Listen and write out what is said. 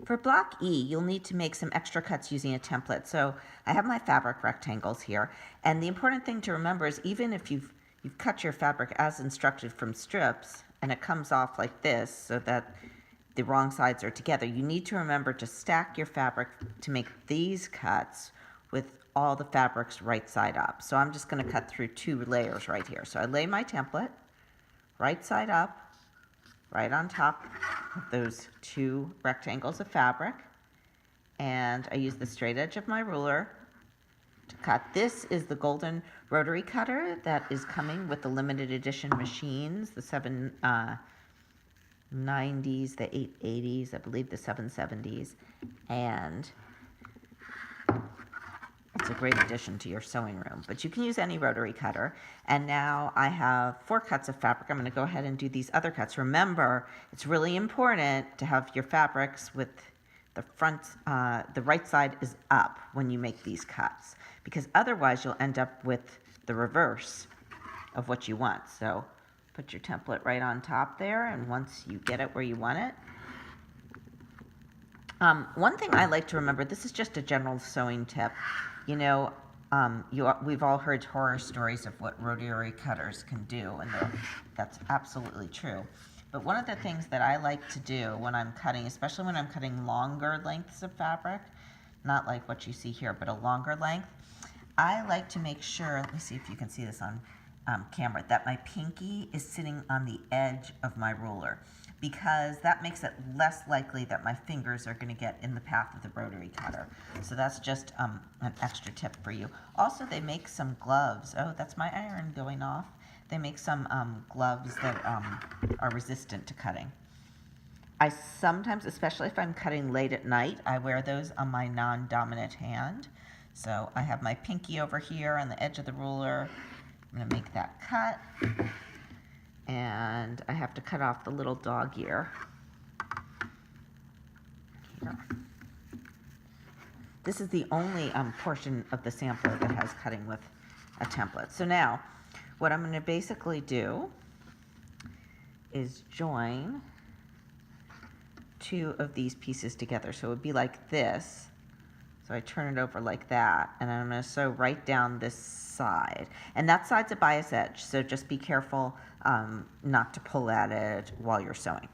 For block E, you'll need to make some extra cuts using a template. So I have my fabric rectangles here, and the important thing to remember is even if you've cut your fabric as instructed from strips, and it comes off like this so that the wrong sides are together, you need to remember to stack your fabric to make these cuts with all the fabrics right side up. So I'm just going to cut through 2 layers right here. So I lay my template right side up, right on top of those 2 rectangles of fabric, and I use the straight edge of my ruler to cut. This is the golden rotary cutter that is coming with the limited edition machines, the 790s, the 880s, I believe the 770s, and it's a great addition to your sewing room, but you can use any rotary cutter. And now I have 4 cuts of fabric. I'm going to go ahead and do these other cuts. Remember, it's really important to have your fabrics with the front, the right side is up when you make these cuts, because otherwise you'll end up with the reverse of what you want. So put your template right on top there, and once you get it where you want it, one thing I like to remember, this is just a general sewing tip. You know, we've all heard horror stories of what rotary cutters can do, and that's absolutely true. But one of the things that I like to do when I'm cutting, especially when I'm cutting longer lengths of fabric, not like what you see here, but a longer length, I like to make sure, let me see if you can see this on camera, that my pinky is sitting on the edge of my ruler, because that makes it less likely that my fingers are going to get in the path of the rotary cutter. So that's just an extra tip for you. Also, they make some gloves. Oh, that's my iron going off. They make some gloves that are resistant to cutting. I sometimes, especially if I'm cutting late at night, I wear those on my non-dominant hand. So I have my pinky over here on the edge of the ruler. I'm going to make that cut. And I have to cut off the little dog ear. Here. This is the only portion of the sampler that has cutting with a template. So now, what I'm going to basically do is join 2 of these pieces together. So it would be like this. So I turn it over like that, and I'm going to sew right down this side. And that side's a bias edge, so just be careful not to pull at it while you're sewing.